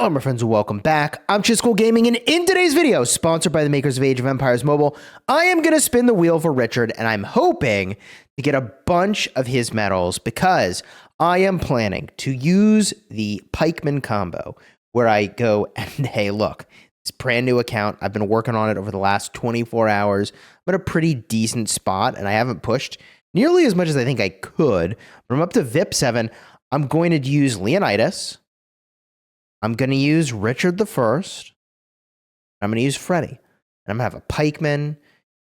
Hello, my friends, and welcome back. I'm Chisco Gaming, and in today's video, sponsored by the makers of Age of Empires Mobile, I am going to spin the wheel for Richard, and I'm hoping to get a bunch of his medals because I am planning to use the pikeman combo where I go and, hey, look, it's a brand new account. I've been working on it over the last 24 hours. I'm in a pretty decent spot, and I haven't pushed nearly as much as I think I could. But I'm up to VIP 7. I'm going to use Leonidas. I'm going to use Richard the First. I'm going to use Freddy. And I'm going to have a pikeman,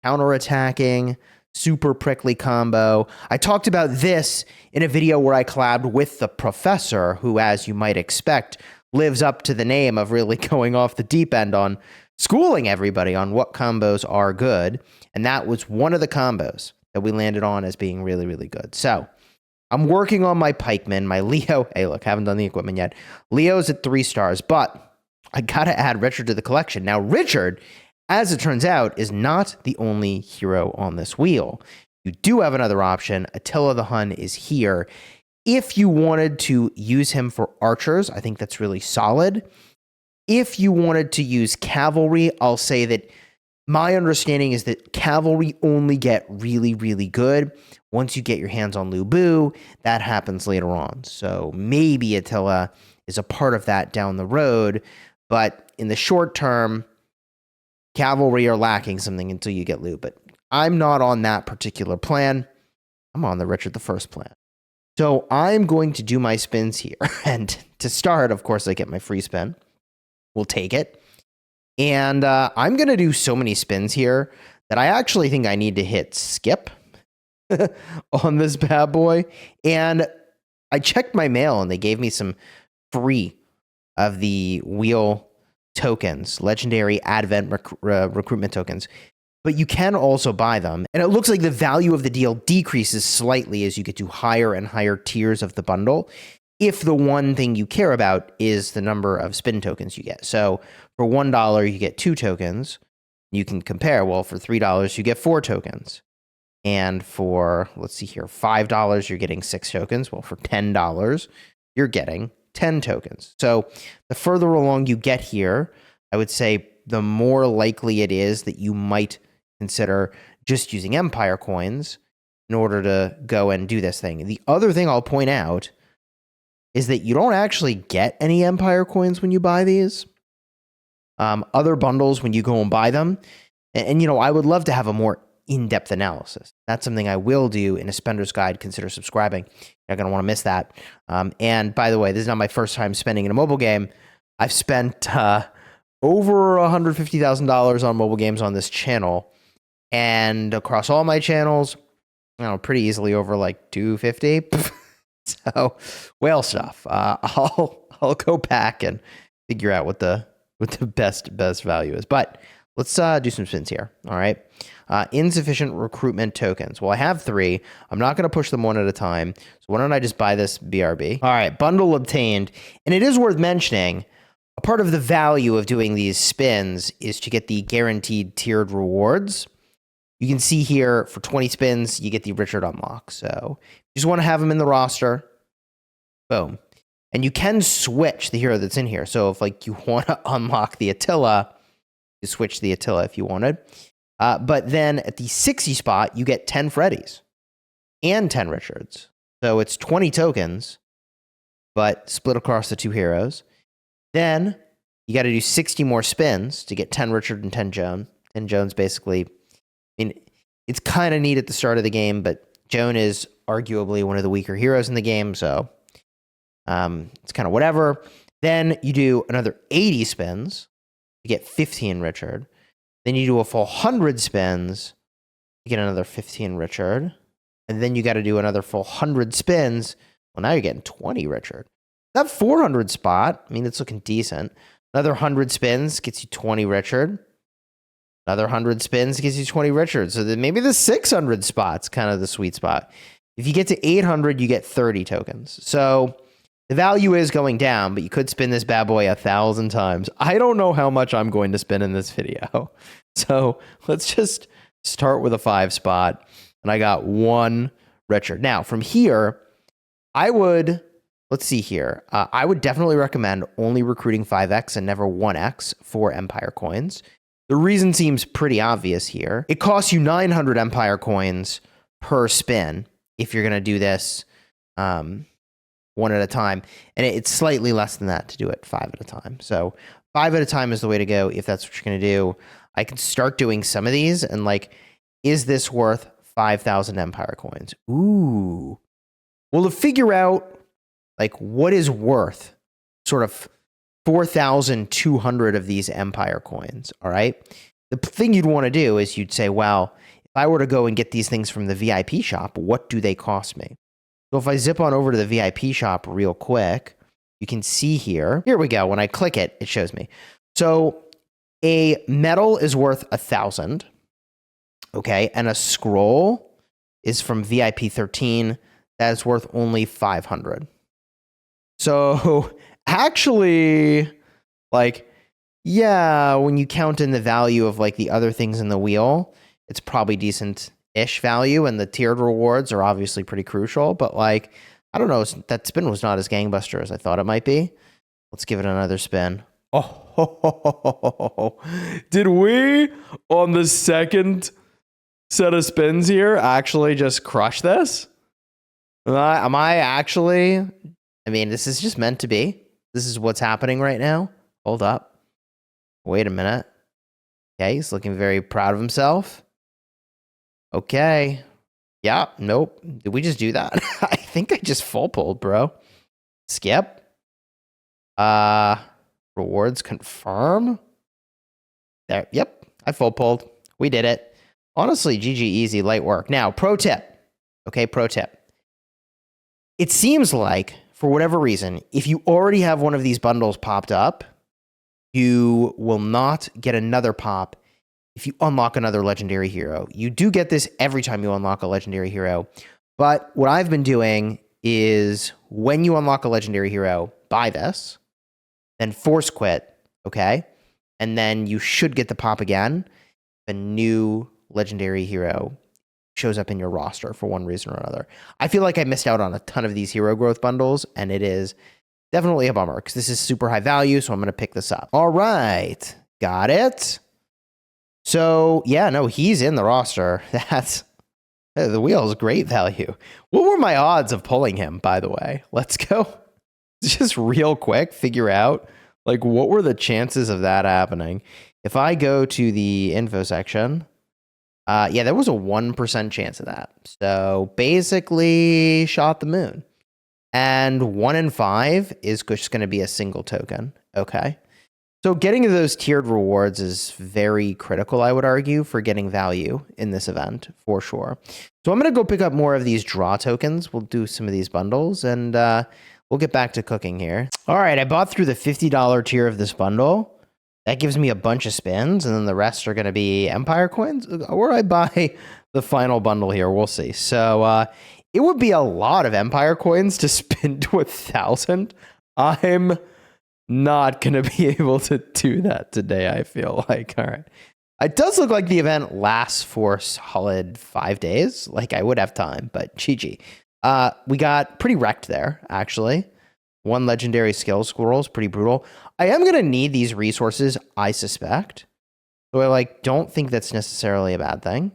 counterattacking, super prickly combo. I talked about this in a video where I collabed with the professor, who, as you might expect, lives up to the name of really going off the deep end on schooling everybody on what combos are good. And that was one of the combos that we landed on as being really, really good. So I'm working on my pikeman, my Leo. Hey, look, haven't done the equipment yet. Leo's at 3 stars, but I got to add Richard to the collection. Now, Richard, as it turns out, is not the only hero on this wheel. You do have another option. Attila the Hun is here. If you wanted to use him for archers, I think that's really solid. If you wanted to use cavalry, I'll say that my understanding is that cavalry only get really, really good once you get your hands on Lubu. That happens later on. So maybe Attila is a part of that down the road. But in the short term, cavalry are lacking something until you get Lu. But I'm not on that particular plan. I'm on the Richard the First plan. So I'm going to do my spins here. And to start, of course, I get my free spin. We'll take it. And I'm going to do so many spins here that I actually think I need to hit skip on this bad boy. And I checked my mail and they gave me some free of the wheel tokens, legendary advent recruitment tokens. But you can also buy them. And it looks like the value of the deal decreases slightly as you get to higher and higher tiers of the bundle, if the one thing you care about is the number of spin tokens you get. So for $1, you get 2 tokens. You can compare, well, for $3, you get 4 tokens. And for, let's see here, $5, you're getting 6 tokens. Well, for $10, you're getting 10 tokens. So the further along you get here, I would say the more likely it is that you might consider just using Empire coins in order to go and do this thing. The other thing I'll point out is that you don't actually get any Empire coins when you buy these. Other bundles, when you go and buy them, and you know, I would love to have a more in-depth analysis. That's something I will do in a spender's guide. Consider subscribing. You're going to want to miss that. And by the way, this is not my first time spending in a mobile game. I've spent over $150,000 on mobile games on this channel, and across all my channels, you know, pretty easily over like 250. So, whale stuff. I'll go back and figure out what the best value is. But let's do some spins here. All right. Insufficient recruitment tokens. Well, I have 3. I'm not going to push them one at a time. So why don't I just buy this BRB? All right. Bundle obtained. And it is worth mentioning, a part of the value of doing these spins is to get the guaranteed tiered rewards. You can see here for 20 spins, you get the Richard unlock. So you just want to have him in the roster. Boom. And you can switch the hero that's in here. So if like you want to unlock the Attila, you switch the Attila if you wanted. But then at the 60 spot, you get 10 Freddys and 10 Richards. So it's 20 tokens, but split across the 2 heroes. Then you got to do 60 more spins to get 10 Richard and 10 Joan. 10 Joan's basically, I mean, it's kind of neat at the start of the game, but Joan is arguably one of the weaker heroes in the game, so it's kind of whatever. Then you do another 80 spins to get 15 Richard. Then you do a full 100 spins to get another 15 Richard. And then you got to do another full 100 spins. Well, now you're getting 20 Richard. That 400 spot, I mean, it's looking decent. Another 100 spins gets you 20 Richard. Another 100 spins gives you 20 Richard. So then maybe the 600 spot's kind of the sweet spot. If you get to 800, you get 30 tokens. So the value is going down, but you could spin this bad boy 1,000 times. I don't know how much I'm going to spin in this video. So let's just start with a 5 spot. And I got 1 Richard. Now, from here, I would let's see here. I would definitely recommend only recruiting 5x and never 1x for Empire coins. The reason seems pretty obvious here. It costs you 900 Empire coins per spin if you're going to do this one at a time. And it's slightly less than that to do it 5 at a time. So 5 at a time is the way to go if that's what you're going to do. I could start doing some of these and like, is this worth 5,000 Empire coins? Ooh. Well, to figure out like what is worth sort of 4,200 of these Empire coins, all right? The thing you'd want to do is you'd say, well, if I were to go and get these things from the VIP shop, what do they cost me? So if I zip on over to the VIP shop real quick, you can see here. Here we go. When I click it, it shows me. So a medal is worth 1,000. Okay. And a scroll is from VIP 13. That is worth only 500. So actually, like, yeah, when you count in the value of like the other things in the wheel, it's probably decent-ish value, and the tiered rewards are obviously pretty crucial, but like, I don't know, that spin was not as gangbuster as I thought it might be. Let's give it another spin. Oh, did we, on the second set of spins here, actually just crush this? Am I actually... I mean, this is just meant to be. This is what's happening right now. Hold up. Wait a minute. Okay, he's looking very proud of himself. Okay. Yeah, nope. Did we just do that? I think I just full pulled, bro. Skip. Rewards confirm. There. Yep, I full pulled. We did it. Honestly, GG easy, light work. Now, pro tip. Okay, pro tip. It seems like, for whatever reason, if you already have one of these bundles popped up, you will not get another pop if you unlock another legendary hero. You do get this every time you unlock a legendary hero. But what I've been doing is when you unlock a legendary hero, buy this, then force quit, okay? And then you should get the pop again. A new legendary hero shows up in your roster for one reason or another. I feel like I missed out on a ton of these hero growth bundles, and it is definitely a bummer because this is super high value, so I'm going to pick this up. All right. Got it. So, yeah, no, he's in the roster. That's... The wheel is great value. What were my odds of pulling him, by the way? Let's go. Just real quick, figure out, like, what were the chances of that happening? If I go to the info section... yeah, there was a 1% chance of that. So basically shot the moon. And 1 in 5 is just going to be a single token. Okay. So getting to those tiered rewards is very critical, I would argue, for getting value in this event, for sure. So I'm going to go pick up more of these draw tokens. We'll do some of these bundles, and we'll get back to cooking here. All right, I bought through the $50 tier of this bundle. That gives me a bunch of spins, and then the rest are going to be Empire coins. Or I buy the final bundle here. We'll see. So it would be a lot of Empire coins to spin to 1,000. I'm not going to be able to do that today, I feel like. All right. It does look like the event lasts for solid 5 days. Like, I would have time, but GG. We got pretty wrecked there, actually. 1 legendary skill scroll is pretty brutal. I am going to need these resources, I suspect. So I don't think that's necessarily a bad thing.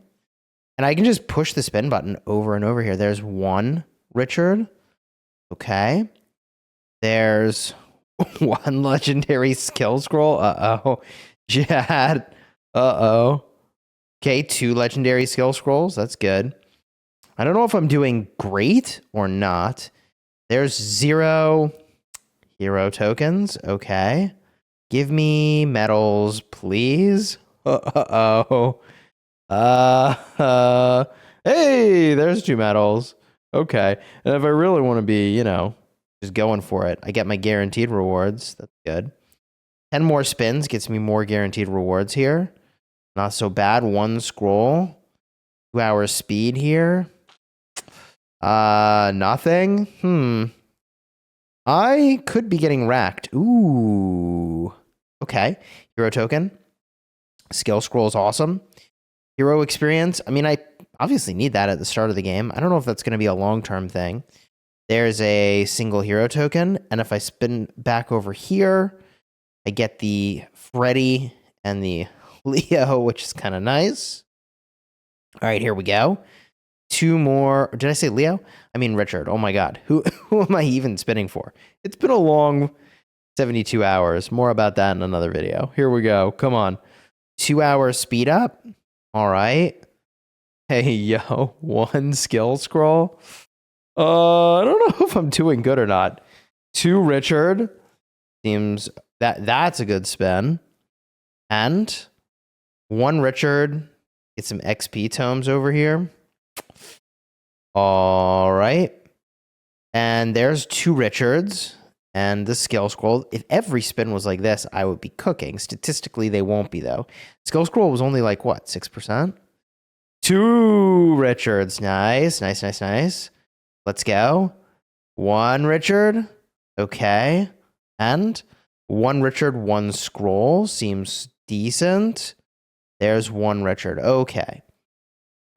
And I can just push the spin button over and over here. There's 1, Richard. Okay. There's 1 legendary skill scroll. Uh-oh. Jad. Uh-oh. Okay, 2 legendary skill scrolls. That's good. I don't know if I'm doing great or not. There's 0 hero tokens. Okay. Give me medals, please. Uh-oh. Hey, there's 2 medals. Okay. And if I really want to be, just going for it, I get my guaranteed rewards. That's good. 10 more spins gets me more guaranteed rewards here. Not so bad. 1 scroll. 2 hours speed here. Nothing. I could be getting racked. Ooh. Okay. Hero token. Skill scroll is awesome. Hero experience. I mean, I obviously need that at the start of the game. I don't know if that's going to be a long-term thing. There's a single hero token. And if I spin back over here, I get the Freddy and the Leo, which is kind of nice. All right, here we go. 2 more. Did I say Leo? I mean Richard. Oh my God. Who am I even spinning for? It's been a long 72 hours. More about that in another video. Here we go. Come on. 2 hours speed up. All right. Hey, yo. 1 skill scroll. I don't know if I'm doing good or not. 2 Richard. Seems that's a good spin. And 1 Richard. Get some XP tomes over here. All right. And there's 2 Richards and the skill scroll. If every spin was like this, I would be cooking. Statistically, they won't be, though. Skill scroll was only like, what, 6%? 2 Richards. Nice, nice, nice, nice. Let's go. 1 Richard. Okay. And 1 Richard, 1 scroll. Seems decent. There's 1 Richard. Okay.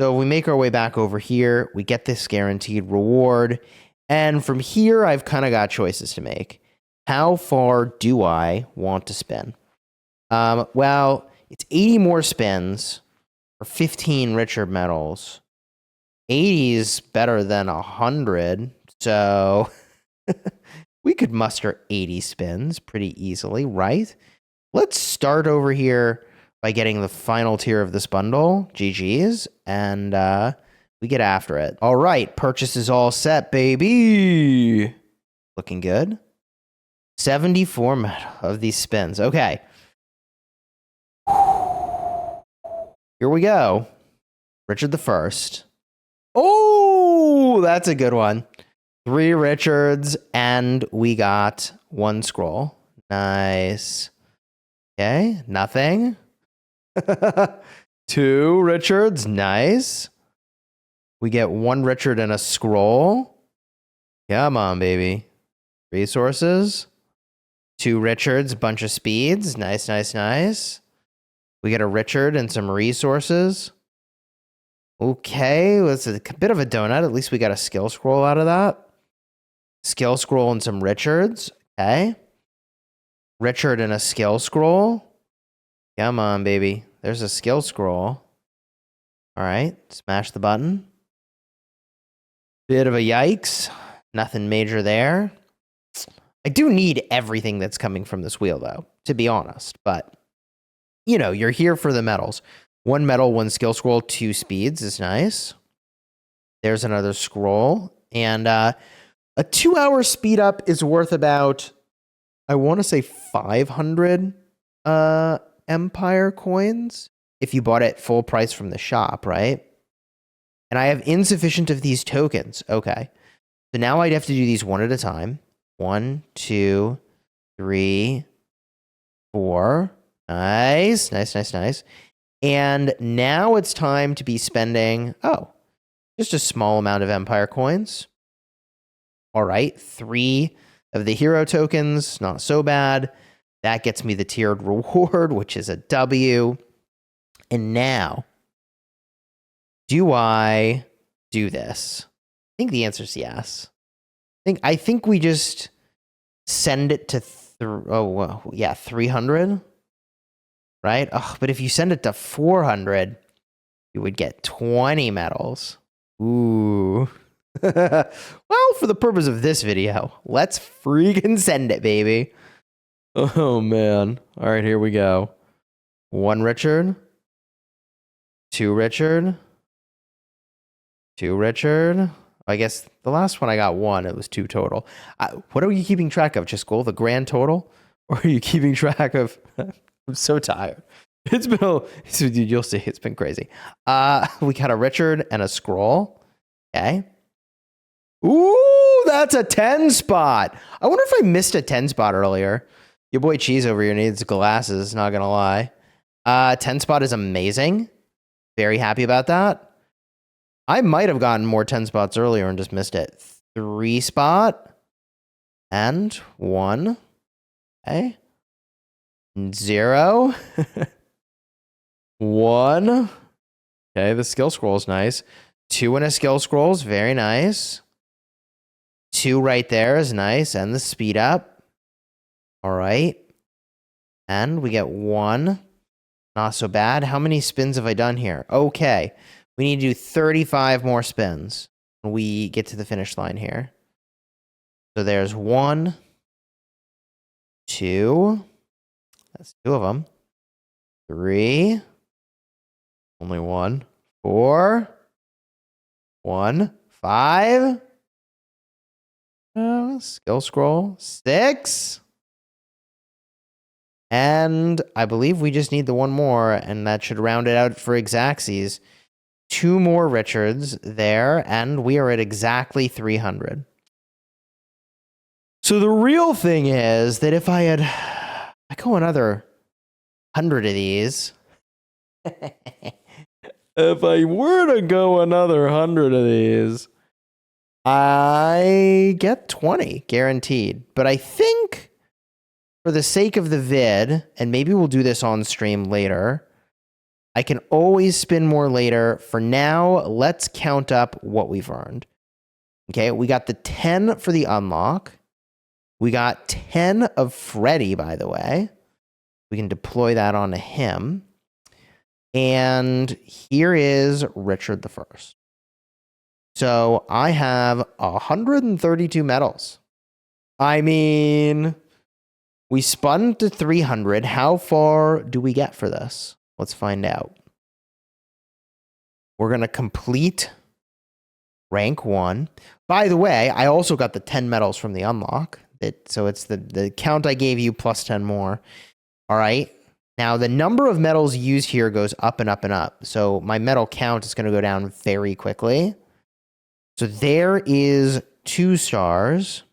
So we make our way back over here. We get this guaranteed reward. And from here, I've kind of got choices to make. How far do I want to spin? Well, it's 80 more spins for 15 Richard medals. 80 is better than 100. So we could muster 80 spins pretty easily, right? Let's start over here by getting the final tier of this bundle, GG's, and we get after it. All right, purchase is all set, baby. Looking good. 74 of these spins. Okay. Here we go. Richard the First. Oh, that's a good one. 3 Richards, and we got 1 scroll. Nice. Okay, nothing. 2 Richards, nice. We get 1 Richard and a scroll. Come on, baby. Resources. 2 Richards, bunch of speeds. Nice, nice, nice. We get a Richard and some resources. Okay, well, it's a bit of a donut. At least we got a skill scroll out of that. Skill scroll and some Richards. Okay. Richard and a skill scroll. Come on, baby. There's a skill scroll. All right. Smash the button. Bit of a yikes. Nothing major there. I do need everything that's coming from this wheel, though, to be honest. But, you know, you're here for the medals. 1 medal, 1 skill scroll, 2 speeds is nice. There's another scroll. And a 2-hour speed up is worth about, I want to say 500 Empire coins if you bought it full price from the shop, right? And I have insufficient of these tokens. Okay. So now I'd have to do these one at a time. 1, 2, 3, 4. Nice, nice, nice, nice. And now it's time to be spending, just a small amount of Empire coins. All right, 3 of the hero tokens, not so bad. That gets me the tiered reward, which is a W. And now, do I do this? I think the answer is yes. I think we just send it to 300, right? Oh, but if you send it to 400, you would get 20 medals. Ooh. Well, for the purpose of this video, let's freaking send it, baby. Oh, man. All right, here we go. 1 Richard. 2 Richard. 2 Richard. I guess the last one I got 1. It was 2 total. What are you keeping track of, Chiscool? The grand total? Or are you keeping track of... I'm so tired. It's been you'll see, it's been crazy. We got a Richard and a scroll. Okay. Ooh, that's a 10 spot. I wonder if I missed a 10 spot earlier. Your boy Cheese over here needs glasses, not gonna lie. 10 spot is amazing. Very happy about that. I might have gotten more 10 spots earlier and just missed it. 3 spot. And 1. Okay. 0. 1. Okay, the skill scroll is nice. 2 and a skill scroll is very nice. 2 right there is nice. And the speed up. All right. And we get 1. Not so bad. How many spins have I done here? Okay. We need to do 35 more spins when we get to the finish line here. So there's 1, 2. That's 2 of them. 3. Only 1. 4. 1. 5. Skill scroll. 6. And I believe we just need the 1 more, and that should round it out for Exacxies. 2 more Richards there, and we are at exactly 300. So the real thing is that if I go another 100 of these, if I were to go another 100 of these, I get 20 guaranteed. But I think for the sake of the vid, and maybe we'll do this on stream later, I can always spin more later. For now, let's count up what we've earned. Okay, we got the 10 for the unlock. We got 10 of Freddy, by the way. We can deploy that onto him. And here is Richard the First. So I have 132 medals. I mean, we spun to 300. How far do we get for this? Let's find out. We're going to complete rank 1. By the way, I also got the 10 medals from the unlock. So it's the count I gave you plus 10 more. All right. Now, the number of medals used here goes up and up and up. So my medal count is going to go down very quickly. So there is 2 stars.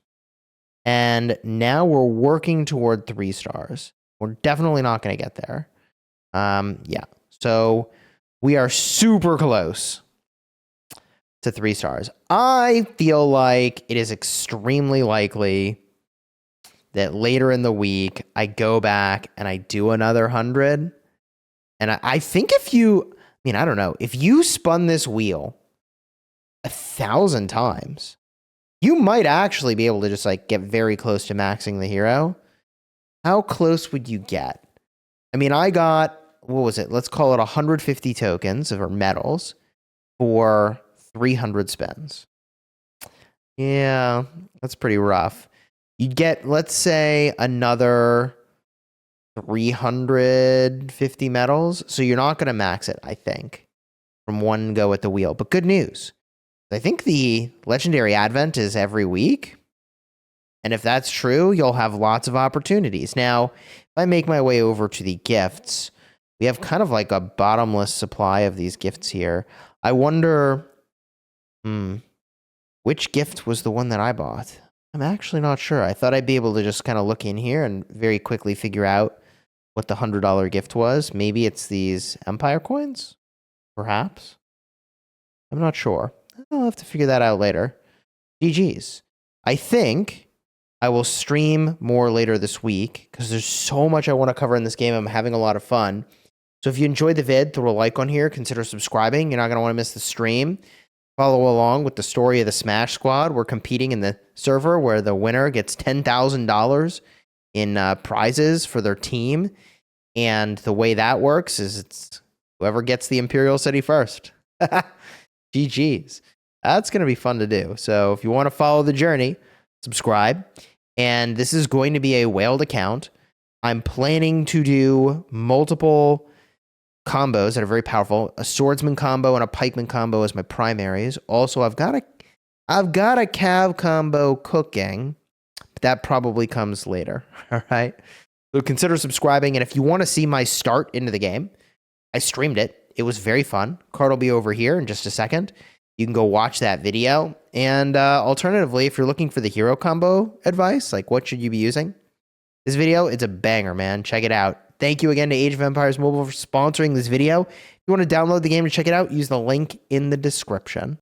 And now we're working toward 3 stars. We're definitely not going to get there. Yeah. So we are super close to 3 stars. I feel like it is extremely likely that later in the week, I go back and I do another 100. And I think if you, I don't know, if you spun this wheel 1,000 times, you might actually be able to just like get very close to maxing the hero. How close would you get? I got, what was it? Let's call it 150 tokens or medals for 300 spins. Yeah, that's pretty rough. You'd get, let's say, another 350 medals. So you're not going to max it, I think, from one go at the wheel. But good news. I think the Legendary Advent is every week. And if that's true, you'll have lots of opportunities. Now, if I make my way over to the gifts, we have kind of like a bottomless supply of these gifts here. I wonder, which gift was the one that I bought? I'm actually not sure. I thought I'd be able to just kind of look in here and very quickly figure out what the $100 gift was. Maybe it's these Empire coins? Perhaps? I'm not sure. I'll have to figure that out later. GG's. I think I will stream more later this week because there's so much I want to cover in this game. I'm having a lot of fun. So if you enjoyed the vid, throw a like on here. Consider subscribing. You're not going to want to miss the stream. Follow along with the story of the Smash Squad. We're competing in the server where the winner gets $10,000 in prizes for their team. And the way that works is it's whoever gets the Imperial City first. GG's. That's going to be fun to do. So if you want to follow the journey, subscribe. And this is going to be a whaled account. I'm planning to do multiple combos that are very powerful. A swordsman combo and a pikeman combo as my primaries. Also, I've got a cav combo cooking. But that probably comes later. All right. So consider subscribing. And if you want to see my start into the game, I streamed it. It was very fun. Card will be over here in just a second. You can go watch that video. And alternatively, if you're looking for the hero combo advice, like what should you be using? This video, it's a banger, man. Check it out. Thank you again to Age of Empires Mobile for sponsoring this video. If you want to download the game to check it out, use the link in the description.